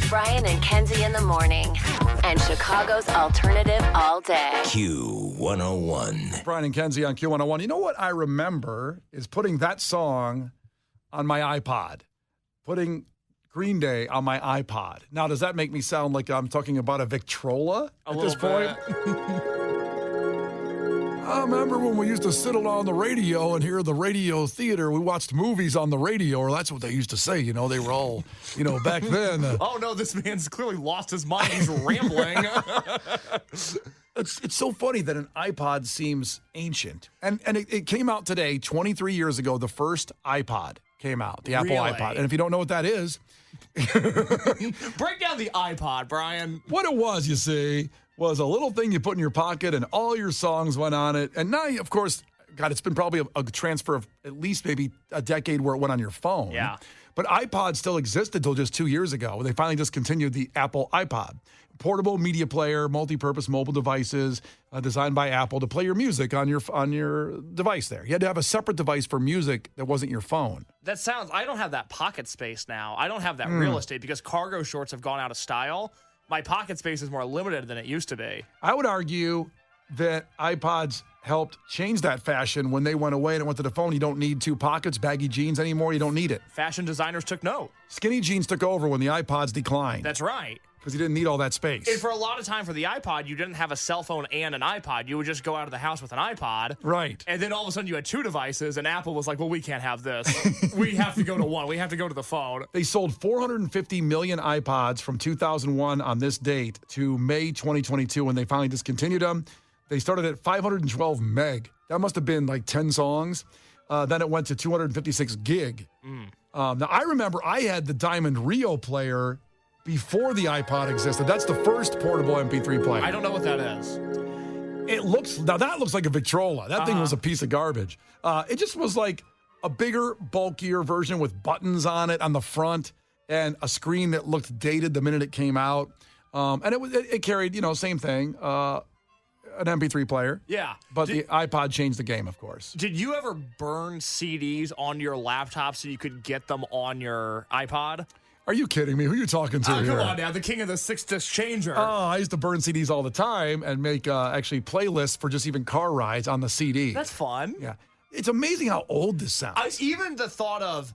Brian and Kenzie in the morning. And Chicago's alternative all day. Q101. Brian and Kenzie on Q101. You know what I remember is putting that song on my iPod. Putting Green Day on my iPod. Now, does that make me sound like I'm talking about a Victrola at this point? I remember when we used to sit on the radio and hear the radio theater. We watched movies on the radio, or that's what they used to say. You know, they were all, back then. Oh, no, this man's clearly lost his mind. He's rambling. It's so funny that an iPod seems ancient. And it came out today, 23 years ago, the first iPod came out, the Apple iPod. And if you don't know what that is... Break down the iPod, Brian. What it was, you see, was a little thing you put in your pocket and all your songs went on it. And now, of course, God, it's been probably a transfer of at least maybe a decade where it went on your phone. Yeah. But iPod still existed until just 2 years ago. They finally discontinued the Apple iPod. Portable media player, multi-purpose mobile devices designed by Apple to play your music on your device there. You had to have a separate device for music that wasn't your phone. I don't have that pocket space now. I don't have that real estate because cargo shorts have gone out of style. My pocket space is more limited than it used to be. I would argue that iPods helped change that fashion when they went away and it went to the phone. You don't need two pockets, baggy jeans anymore. You don't need it. Fashion designers took note. Skinny jeans took over when the iPods declined. That's right. Because you didn't need all that space. And for a lot of time for the iPod, you didn't have a cell phone and an iPod. You would just go out of the house with an iPod. Right. And then all of a sudden you had two devices, and Apple was like, well, we can't have this. We have to go to one. We have to go to the phone. They sold 450 million iPods from 2001 on this date to May 2022 when they finally discontinued them. They started at 512 meg. That must have been like 10 songs. Then it went to 256 gig. Now, I remember I had the Diamond Rio player before the iPod existed. That's the first portable MP3 player. I don't know what that is. That looks like a Victrola. That thing was a piece of garbage. It just was like a bigger, bulkier version with buttons on it on the front and a screen that looked dated the minute it came out. And it carried, same thing, an MP3 player. Yeah. But the iPod changed the game, of course. Did you ever burn CDs on your laptop so you could get them on your iPod? Are you kidding me? Who are you talking to here? Come on now, the king of the six-disc changer. Oh, I used to burn CDs all the time and make actually playlists for just even car rides on the CD. That's fun. Yeah. It's amazing how old this sounds. Even the thought of,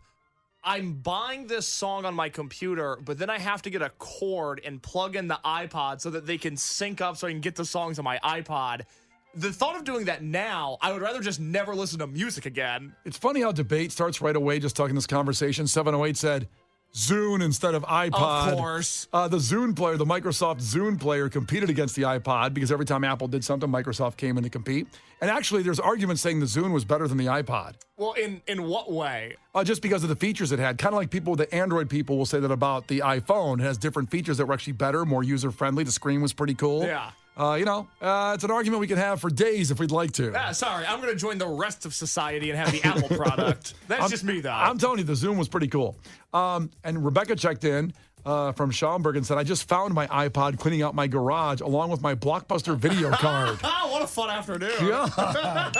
I'm buying this song on my computer, but then I have to get a cord and plug in the iPod so that they can sync up so I can get the songs on my iPod. The thought of doing that now, I would rather just never listen to music again. It's funny how debate starts right away just talking this conversation. 708 said Zune instead of iPod. Of course. The Zune player, the Microsoft Zune player, competed against the iPod because every time Apple did something, Microsoft came in to compete. And actually, there's arguments saying the Zune was better than the iPod. Well, in what way? Just because of the features it had. Kind of like the Android people will say that about the iPhone. It has different features that were actually better, more user-friendly. The screen was pretty cool. Yeah. It's an argument we can have for days if we'd like to. Sorry, I'm going to join the rest of society and have the Apple product. That's just me, though. I'm telling you, the Zoom was pretty cool. And Rebecca checked in from Schaumburg and said, I just found my iPod cleaning out my garage along with my Blockbuster video card. What a fun afternoon. Yeah.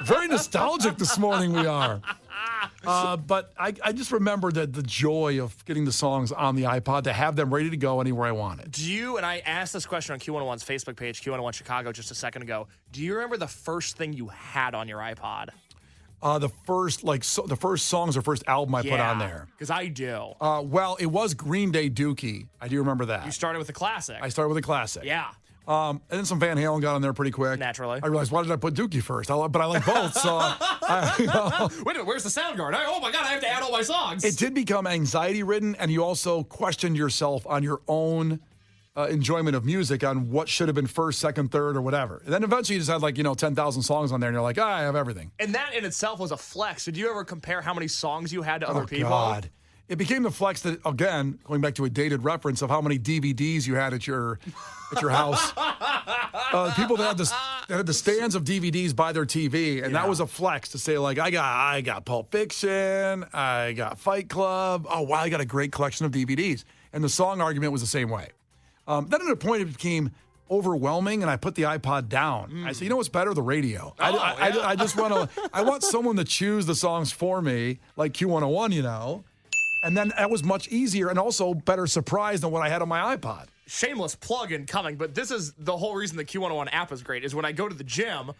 Very nostalgic this morning we are. But I just remember the joy of getting the songs on the iPod to have them ready to go anywhere I wanted. And I asked this question on Q101's Facebook page, Q101 Chicago, just a second ago. Do you remember the first thing you had on your iPod? The first songs or first album I put on there. Because I do. Well, it was Green Day Dookie. I do remember that. You started with a classic. I started with a classic. Yeah. And then some Van Halen got on there pretty quick. Naturally. I realized, why did I put Dookie first? But I like both, so... Wait a minute, where's the sound guard? Oh, my God, I have to add all my songs. It did become anxiety-ridden, and you also questioned yourself on your own enjoyment of music on what should have been first, second, third, or whatever. And then eventually you just had 10,000 songs on there, and you're like, I have everything. And that in itself was a flex. Did you ever compare how many songs you had to other people? God. It became the flex that, again, going back to a dated reference of how many DVDs you had at your house. People that had the stands of DVDs by their TV, and that was a flex to say, I got Pulp Fiction, I got Fight Club. Oh, wow, I got a great collection of DVDs. And the song argument was the same way. Then at a point, it became overwhelming, and I put the iPod down. I said, you know what's better? The radio. I just want someone to choose the songs for me, like Q101, And then that was much easier and also better surprise than what I had on my iPod. Shameless plug incoming, but this is the whole reason the Q101 app is great, is when I go to the gym,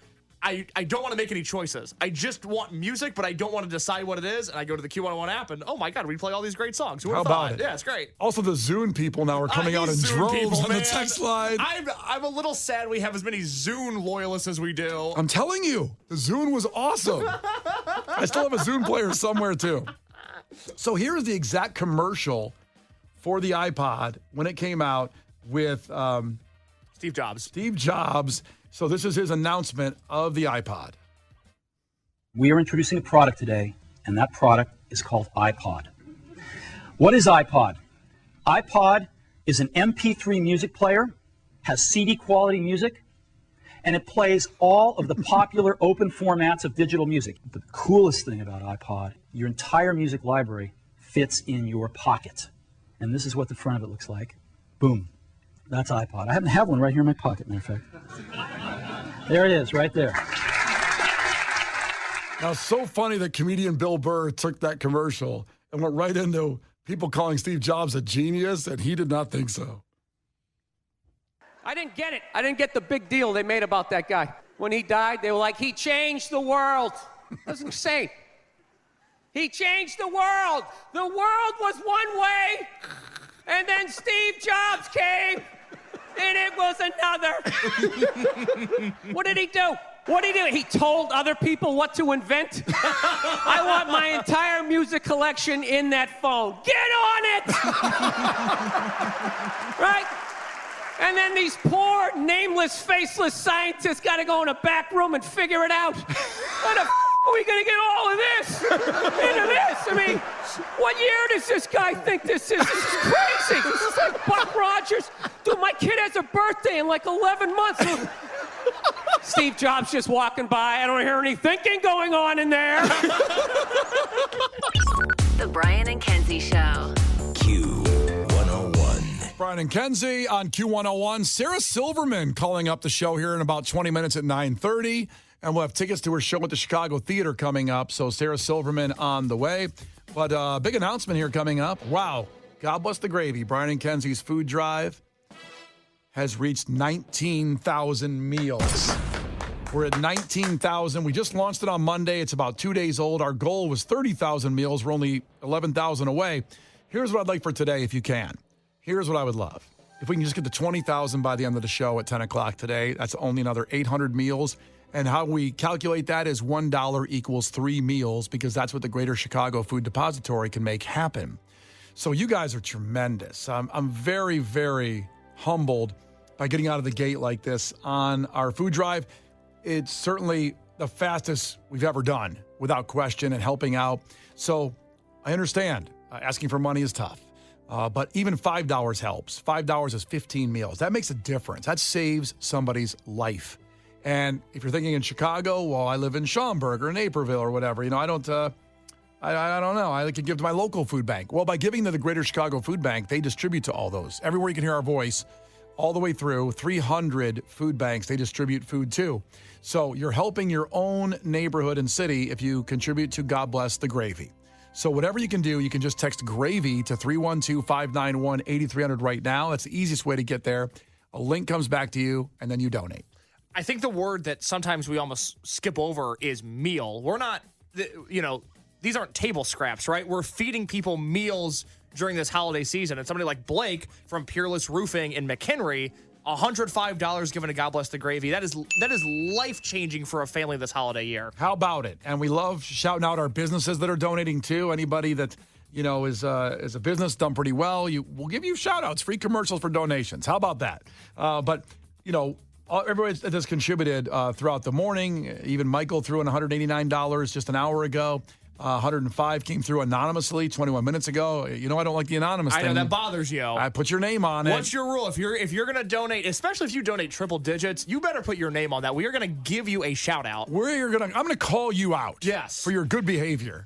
I don't want to make any choices. I just want music, but I don't want to decide what it is. And I go to the Q101 app, and oh my God, we play all these great songs. Who How would've thought? about it? Yeah, it's great. Also, the Zune people now are coming out in These Zune droves people, on the man. text line. I'm a little sad we have as many Zune loyalists as we do. I'm telling you, the Zune was awesome. I still have a Zune player somewhere, too. So here's the exact commercial for the iPod when it came out with Steve Jobs. Steve Jobs. So this is his announcement of the iPod. We are introducing a product today, and that product is called iPod. What is iPod? iPod is an MP3 music player, has CD quality music, and it plays all of the popular open formats of digital music. The coolest thing about iPod, your entire music library fits in your pocket. And this is what the front of it looks like. Boom. That's iPod. I happen to have one right here in my pocket, matter of fact. There it is, right there. Now, it's so funny that comedian Bill Burr took that commercial and went right into people calling Steve Jobs a genius, and he did not think so. I didn't get it. I didn't get the big deal they made about that guy. When he died, they were like, he changed the world. That's insane. He changed the world. The world was one way, and then Steve Jobs came, and it was another. What did he do? What did he do? He told other people what to invent? I want my entire music collection in that phone. Get on it! Right? And then these poor, nameless, faceless scientists got to go in a back room and figure it out. How the are we going to get all of this into this? I mean, what year does this guy think this is? This is crazy. This is like Buck Rogers. Dude, my kid has a birthday in like 11 months. Steve Jobs just walking by. I don't hear any thinking going on in there. The Brian and Kenzie Show. Q101. Brian and Kenzie on Q101. Sarah Silverman calling up the show here in about 20 minutes at 9:30. And we'll have tickets to her show at the Chicago Theater coming up. So Sarah Silverman on the way. But big announcement here coming up. Wow. God bless the gravy. Brian and Kenzie's food drive has reached 19,000 meals. We're at 19,000. We just launched it on Monday. It's about 2 days old. Our goal was 30,000 meals. We're only 11,000 away. Here's what I'd like for today, if you can. Here's what I would love. If we can just get to 20,000 by the end of the show at 10 o'clock today, that's only another 800 meals. And how we calculate that is $1 equals 3 meals, because that's what the Greater Chicago Food Depository can make happen. So you guys are tremendous. I'm very, very humbled by getting out of the gate like this on our food drive. It's certainly the fastest we've ever done, without question, and helping out. So I understand asking for money is tough, but even $5 helps. $5 is 15 meals. That makes a difference. That saves somebody's life. And if you're thinking in Chicago, well, I live in Schaumburg or Naperville or whatever, I don't know. I could give to my local food bank. Well, by giving to the Greater Chicago Food Bank, they distribute to all those. Everywhere you can hear our voice, all the way through, 300 food banks they distribute food to. So you're helping your own neighborhood and city if you contribute to God Bless the Gravy. So whatever you can do, you can just text GRAVY to 312-591-8300 right now. That's the easiest way to get there. A link comes back to you, and then you donate. I think the word that sometimes we almost skip over is meal. We're not, these aren't table scraps, right? We're feeding people meals during this holiday season. And somebody like Blake from Peerless Roofing in McHenry, $105 given to God Bless the Gravy. That is life-changing for a family this holiday year. How about it? And we love shouting out our businesses that are donating too. Anybody that, is a business done pretty well, we'll give you shout-outs, free commercials for donations. How about that? But everybody that has contributed throughout the morning, even Michael threw in $189 just an hour ago. 105 came through anonymously 21 minutes ago. I don't like the anonymous thing. I know that bothers you. I put your name on it. What's your rule? If you're going to donate, especially if you donate triple digits, you better put your name on that. We are going to give you a shout out. I'm going to call you out. Yes. For your good behavior.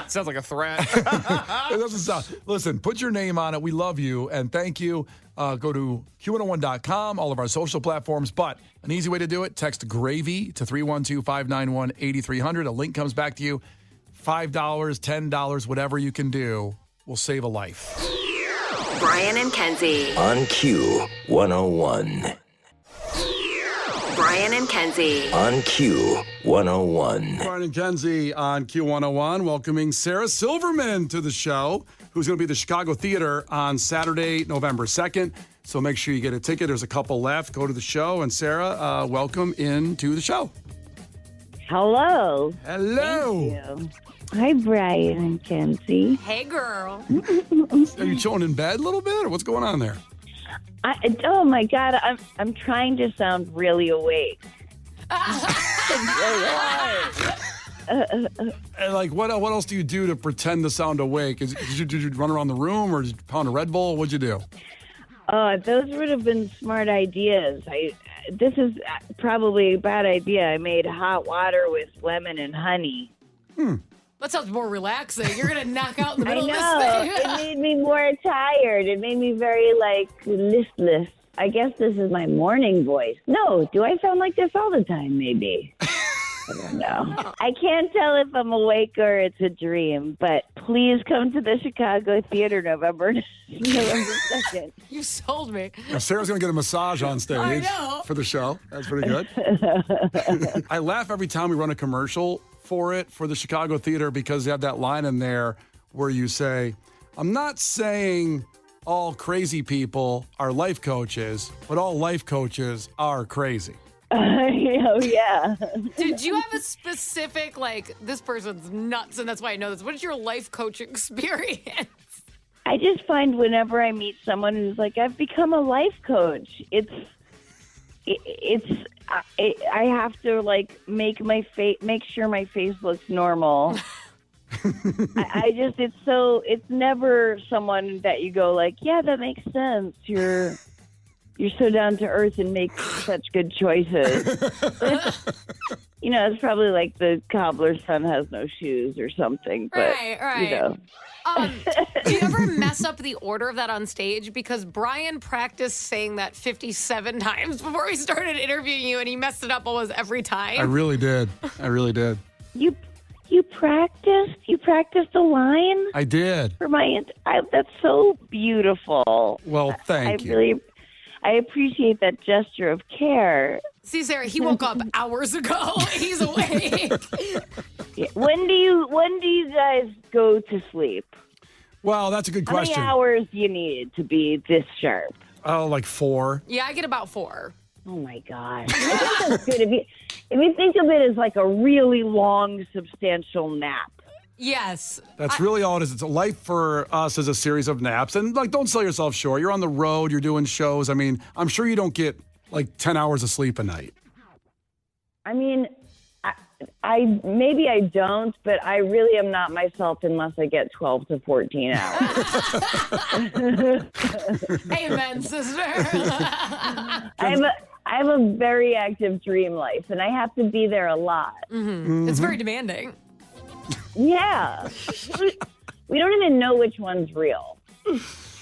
Sounds like a threat. It doesn't sound. Listen, put your name on it. We love you and thank you. Go to Q101.com, all of our social platforms. But an easy way to do it, text GRAVY to 312-591-8300. A link comes back to you. $5, $10, whatever you can do will save a life. Brian and Kenzie. On Q101. Brian and Kenzie. On Q101. Brian and Kenzie on Q101, welcoming Sarah Silverman to the show, who's going to be at the Chicago Theater on Saturday, November 2nd. So make sure you get a ticket. There's a couple left. Go to the show. And Sarah, welcome into the show. Hello. Hello. Thank you. Hi, Brian and Kenzie. Hey, girl. Are you chilling in bed a little bit, or what's going on there? Oh my God, I'm trying to sound really awake. And like, what else do you do to pretend to sound awake? Did you run around the room, or did you pound a Red Bull? What'd you do? Those would have been smart ideas. This is probably a bad idea. I made hot water with lemon and honey. That sounds more relaxing. You're going to knock out in the I middle know. of this thing. It made me more tired. It made me very, listless. I guess this is my morning voice. No, do I sound like this all the time, maybe? I don't know. I can't tell if I'm awake or it's a dream, but please come to the Chicago Theater November 2nd. You sold me. Now, Sarah's going to get a massage on stage I know. for the show. That's pretty good. I laugh every time we run a commercial for the Chicago Theater, because they have that line in there where you say, I'm not saying all crazy people are life coaches, but all life coaches are crazy. Oh, yeah. Did you have a specific, this person's nuts, and that's why I know this? What is your life coach experience? I just find whenever I meet someone who's like, I've become a life coach, I have to make sure my face looks normal. It's never someone that you go like, yeah, that makes sense. You're so down to earth and make such good choices. It's probably like the cobbler's son has no shoes or something. But, Right. Do you ever mess up the order of that on stage? Because Brian practiced saying that 57 times before we started interviewing you, and he messed it up almost every time. I really did. You practiced? You practiced a line? I did. That's so beautiful. Well, thank you. I appreciate that gesture of care. See, Sarah, he woke up hours ago. He's awake. When do you guys go to sleep? Well, that's a good question. How many hours do you need to be this sharp? Oh, like 4. Yeah, I get about 4. Oh my gosh. I think that's good. If you think of it as like a really long, substantial nap. Yes. That's really all it is. It's a life for us as a series of naps. And don't sell yourself short. You're on the road. You're doing shows. I mean, I'm sure you don't get 10 hours of sleep a night. I mean, I maybe I don't, but I really am not myself unless I get 12 to 14 hours. Amen, sister. I have a very active dream life, and I have to be there a lot. Mm-hmm. It's very demanding. Yeah. We don't even know which one's real,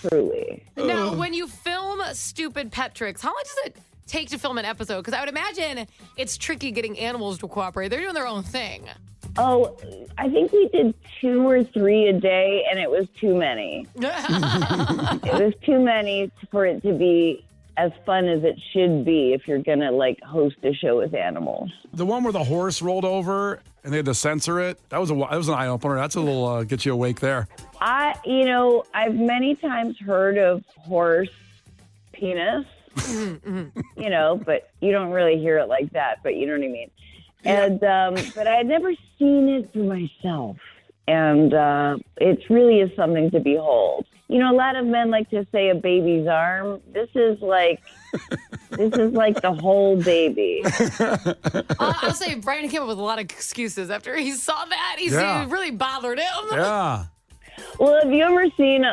truly. Now, when you film stupid pet tricks, how long does it take to film an episode? Because I would imagine it's tricky getting animals to cooperate. They're doing their own thing. Oh, I think we did 2 or 3 a day, and it was too many. It was too many for it to be as fun as it should be if you're going to, host a show with animals. The one where the horse rolled over and they had to censor it, that was an eye-opener. That's a little get you awake there. I've many times heard of horse penis, but you don't really hear it like that, but you know what I mean. And but I had never seen it for myself, and it really is something to behold. A lot of men like to say a baby's arm. This is like the whole baby. I'll say Brian came up with a lot of excuses after he saw that. It really bothered him. Yeah. Well, have you ever seen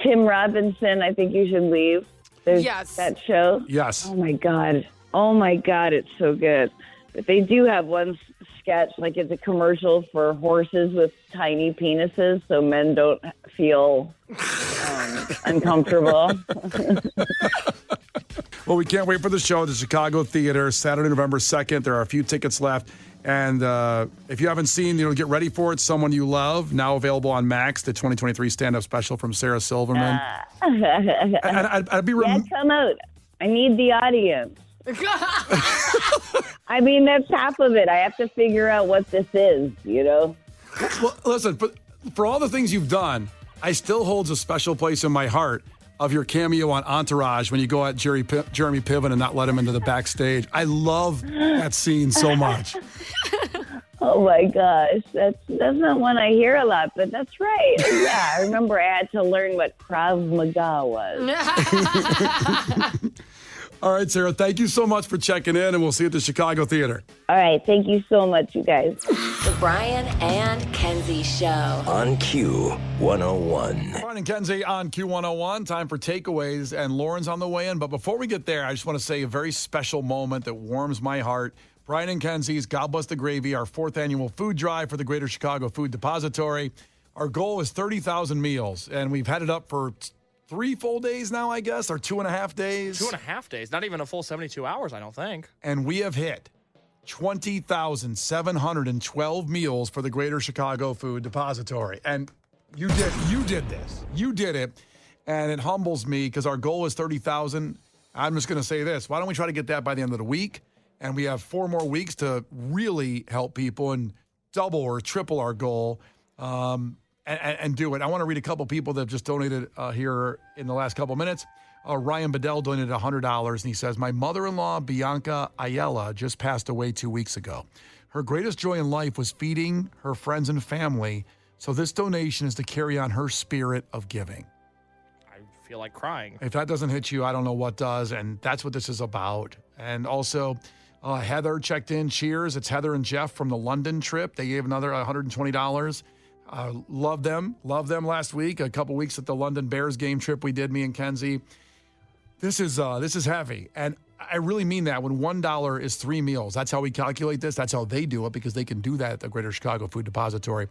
Tim Robinson? I Think You Should Leave. There's that show. Yes. Oh my God, it's so good. But they do have one sketch, it's a commercial for horses with tiny penises, so men don't feel uncomfortable. Well, we can't wait for the show at the Chicago Theater, Saturday, November 2nd. There are a few tickets left. And if you haven't seen, get ready for it. Someone You Love, now available on Max, the 2023 stand-up special from Sarah Silverman. I'd be come out. I need the audience. I mean, that's half of it. I have to figure out what this is, Well, listen, for all the things you've done, I still holds a special place in my heart of your cameo on Entourage when you go at Jeremy Piven and not let him into the backstage. I love that scene so much. Oh my gosh, that's not one I hear a lot, but that's right. Yeah, I remember I had to learn what Krav Maga was. All right, Sarah, thank you so much for checking in, and we'll see you at the Chicago Theater. All right, thank you so much, you guys. The Brian and Kenzie Show. On Q101. Brian and Kenzie on Q101. Time for takeaways, and Lauren's on the way in. But before we get there, I just want to say a very special moment that warms my heart. Brian and Kenzie's God Bless the Gravy, our 4th annual food drive for the Greater Chicago Food Depository. Our goal is 30,000 meals, and we've had it up for 3 full days now, I guess, or 2.5 days. 2.5 days. Not even a full 72 hours, I don't think. And we have hit 20,712 meals for the Greater Chicago Food Depository. And you did this. You did it. And it humbles me because our goal is 30,000. I'm just going to say this. Why don't we try to get that by the end of the week? And we have 4 more weeks to really help people and double or triple our goal. And do it. I want to read a couple people that have just donated here in the last couple minutes. Ryan Bedell donated $100, and he says, my mother-in-law, Bianca Ayala, just passed away 2 weeks ago. Her greatest joy in life was feeding her friends and family, so this donation is to carry on her spirit of giving. I feel like crying. If that doesn't hit you, I don't know what does, and that's what this is about. And also, Heather checked in. Cheers. It's Heather and Jeff from the London trip. They gave another $120. Love them last week. A couple weeks at the London Bears game trip we did, me and Kenzie. This is heavy, and I really mean that. When $1 is 3 meals, that's how we calculate this. That's how they do it because they can do that at the Greater Chicago Food Depository.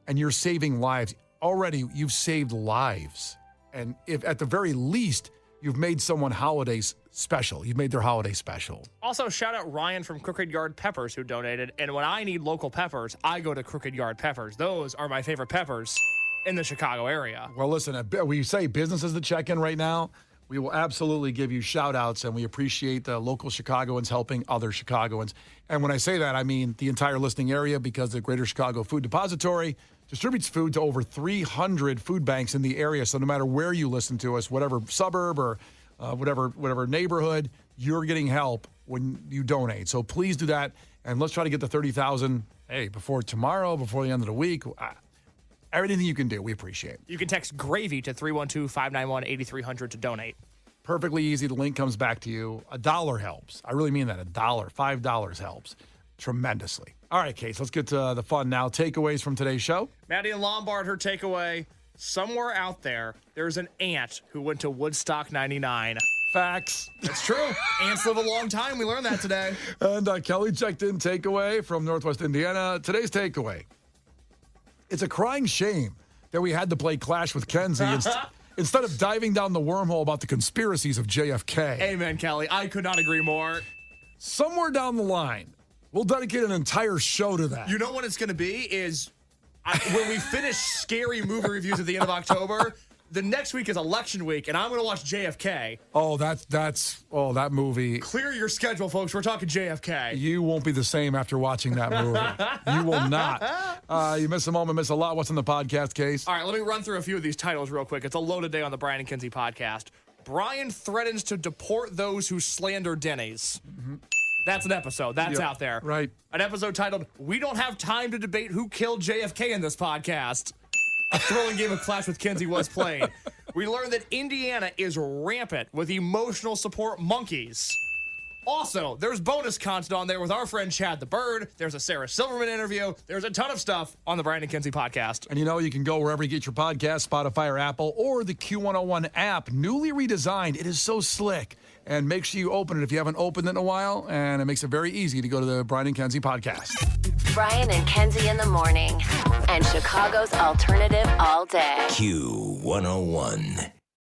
And you're saving lives. Already, you've saved lives, and if at the very least you've made someone holidays special. You've made their holiday special. Also, shout out Ryan from Crooked Yard Peppers who donated. And when I need local peppers, I go to Crooked Yard Peppers. Those are my favorite peppers in the Chicago area. Well, listen, we say businesses to check in right now. We will absolutely give you shout outs, and we appreciate the local Chicagoans helping other Chicagoans. And when I say that, I mean the entire listening area, because the Greater Chicago Food Depository distributes food to over 300 food banks in the area. So no matter where you listen to us, whatever suburb or whatever neighborhood, you're getting help when you donate. So please do that, and let's try to get to 30,000, before tomorrow, before the end of the week. Everything you can do, we appreciate. You can text GRAVY to 312-591-8300 to donate. Perfectly easy. The link comes back to you. $1 helps. I really mean that. $1, $5 helps tremendously. All right, Case, let's get to the fun now. Takeaways from today's show. Maddie in Lombard, her takeaway: somewhere out there's an ant who went to Woodstock 99. Facts. That's true. Ants live a long time. We learned that today. And Kelly checked in. Takeaway from Northwest Indiana. Today's takeaway: it's a crying shame that we had to play Clash with Kenzie instead of diving down the wormhole about the conspiracies of JFK. Amen, Kelly. I could not agree more. Somewhere down the line, we'll dedicate an entire show to that. You know what it's going to be is when we finish scary movie reviews at the end of October, the next week is election week, and I'm going to watch JFK. Oh, that movie. Clear your schedule, folks. We're talking JFK. You won't be the same after watching that movie. You will not. You miss a moment, miss a lot. What's in the podcast, Case? All right, let me run through a few of these titles real quick. It's a loaded day on the Brian and Kenzie podcast. Brian threatens to deport those who slander Denny's. Mm-hmm. That's an episode. That's out there. Right. An episode titled, "We Don't Have Time to Debate Who Killed JFK in This Podcast." A thrilling game of Clash with Kenzie was played. We learned that Indiana is rampant with emotional support monkeys. Also, there's bonus content on there with our friend Chad the Bird. There's a Sarah Silverman interview. There's a ton of stuff on the Brian and Kenzie podcast. And you can go wherever you get your podcast, Spotify or Apple, or the Q101 app, newly redesigned. It is so slick. And make sure you open it if you haven't opened it in a while. And it makes it very easy to go to the Brian and Kenzie podcast. Brian and Kenzie in the morning, and Chicago's alternative all day. Q101.